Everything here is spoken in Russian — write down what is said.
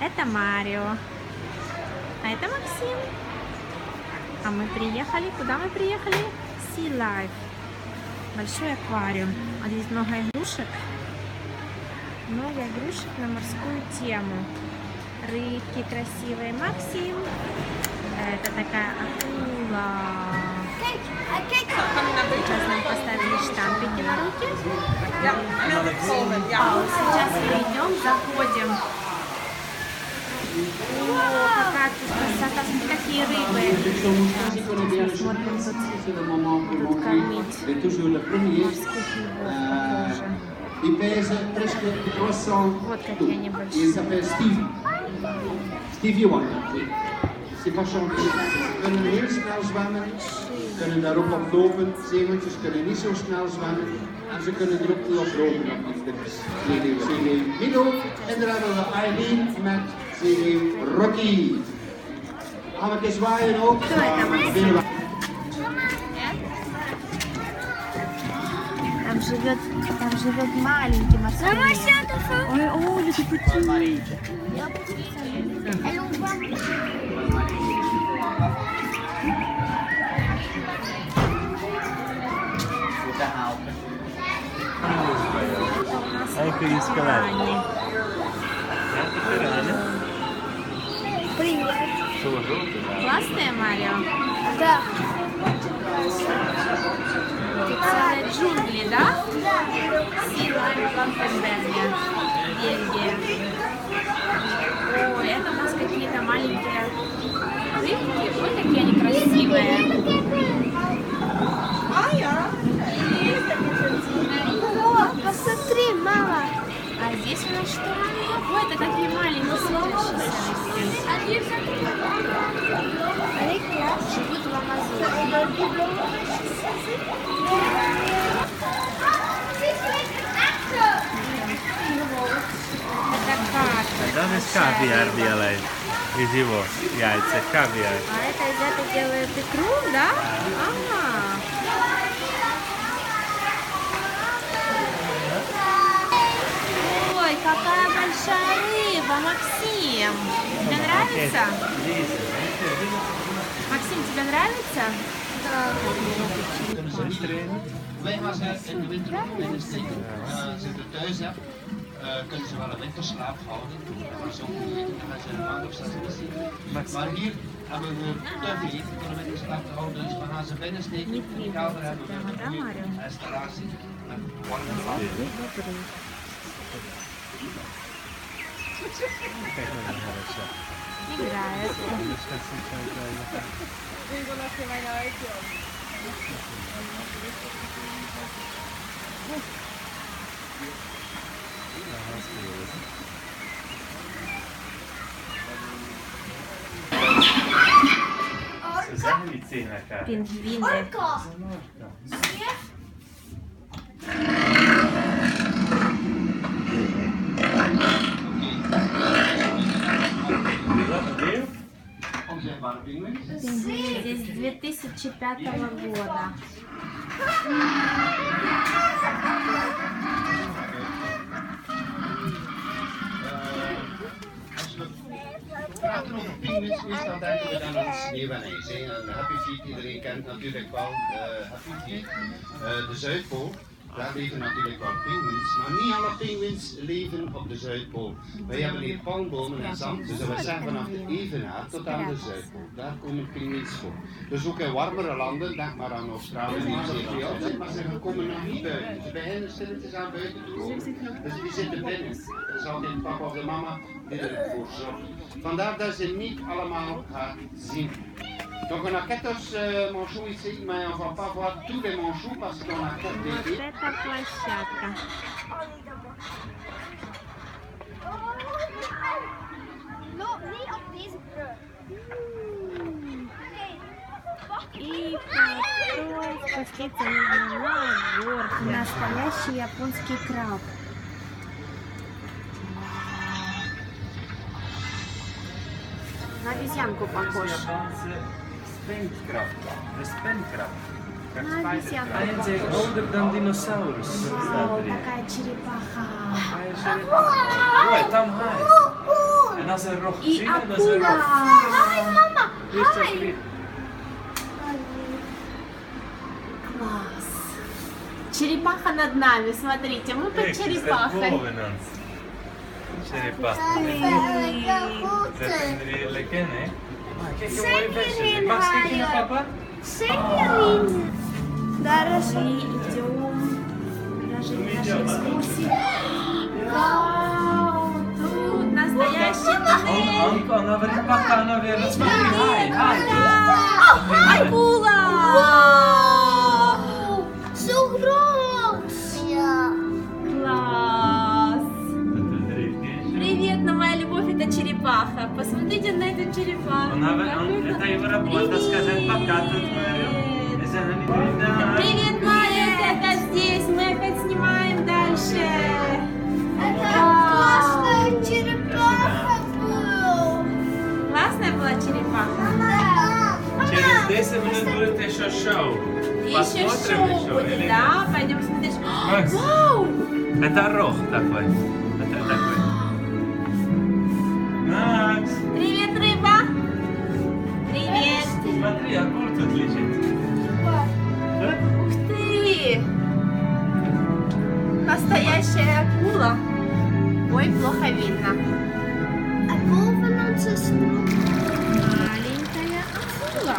Это Марио. А это Максим. А мы приехали. Куда мы приехали? Sea Life. Большой аквариум. А здесь много игрушек. Много игрушек на морскую тему. Рыбки красивые. Максим. Это такая акула. Сейчас нам поставили штампики на руки. Сейчас мы идем, заходим. О, какая тут красота, смотри, какие рыбы. Сейчас смотрим, тут кормить морских львов тоже. Вот какие они большие. Stevie Wonder. Ze kunnen heel snel zwemmen, kunnen daarop op lopen. Zeehoentjes kunnen niet zo snel zwemmen en ze kunnen er ook niet op lopen. Dat is zeeleeuw Milo. En daar hebben we Eileen met zeeleeuw Rocky. Gaan we een keer zwaaien ook? Там живет маленький морской лев. Ой, Оля, ты пути. Ecco gli scaletti. Sono rotte. Классные, Марио? Да. Тут целые джунгли, да? Sea Life Ланденберге, Бельгия. Ой, это у нас какие-то маленькие рыбки. Ой, какие они красивые. Посмотри, мама. А здесь у нас что? Ой, это такие маленькие светящиеся рыбки. Живут в Амазонии. Это карп. Dove caviar lei? Из его яйца, кавиар. А это из этого делают икру, да? Ага. Ой, какая большая рыба, Максим. Тебе нравится? Максим, тебе нравится? Wij gaan ze in de winter ook binnensteken. Als ze er thuis hebt, kunnen ze wel een winterslaap houden. Dan gaan ze ook niet eten, dan gaan ze een maand of 6 zitten. Maar hier hebben we te veel eten voor een winterslaap te houden. Dus we gaan ze binnensteken. In de kelder hebben we een installatie met warme water. Играет. Пингвины. Пингвины здесь 2005 года. Pinguïns, meestal denken we dan aan sneeuwwennijs. Een Happy Feet, iedereen kent natuurlijk wel Happy Feet. De Zuidpool, daar leven natuurlijk wel pinguïns, maar niet alle pinguïns leven op de Zuidpool. Wij hebben hier palmbomen en zand, dus dat wil zeggen vanaf de Evenaar tot aan de Zuidpool. Daar komen pinguïns voor. Dus ook in warmere landen, denk maar aan Australië, Nieuw-Zeeland, maar ze komen nog niet buiten. Ze beginnen stilletjes aan buiten te komen, dus die zitten binnen. Er is altijd papa of de mama die ervoor zorgt. Vandaar dat ze niet allemaal gaat zien. Donc on a 14 manchots ici, mais on ne va pas voir tous les manchots parce qu'on a 4 Вот bébés. это площадка. Loop niet op deze brug. И потом спуститься нужно наверх. Настоящий японский краб. На обезьянку похож. Springkrab. De springkrab. На обезьянку Hij is похож. ouder dan dinosaurus. Вау, какая черепаха. Ой, там гай. dat is een rog. И Zie je? Dat is een акула. rog. Hi, mama. Hier is dat Hi. weer. Класс. Черепаха над нами, смотрите, мы под Kijk, die staat черепахой. boven ons. Черепах. Dat kunnen jullie leren kennen, hè? Maar kijk hoe mooie visjes. Max, kijk je naar papa? Северин. Зараз И идем. Продолжение нашей экскурсии. Вау, тут настоящий туннель. Она говорит, пока она вернется. Смотри, хай, хай. Акула! Zo groot. Ja. Класс! Привет, но моя любовь это черепаха. Посмотрите на эту черепаху. Это его работа, сказать пока тут, Марию. Привет, Мария, ты опять здесь. Мы опять снимаем дальше. Это классная черепаха был. Классная была черепаха? Через 10 минут будет еще шоу. Еще Посмотрим шоу еще, будет, или да? Пойдем смотреть. Макс. Вау! нет? Это рог такой. Это такой. Макс, Привет, рыба! Привет! смотри, акула тут лежит. Да? Ух ты! Настоящая акула. Ой, плохо видно. А boven ons is Маленькая акула.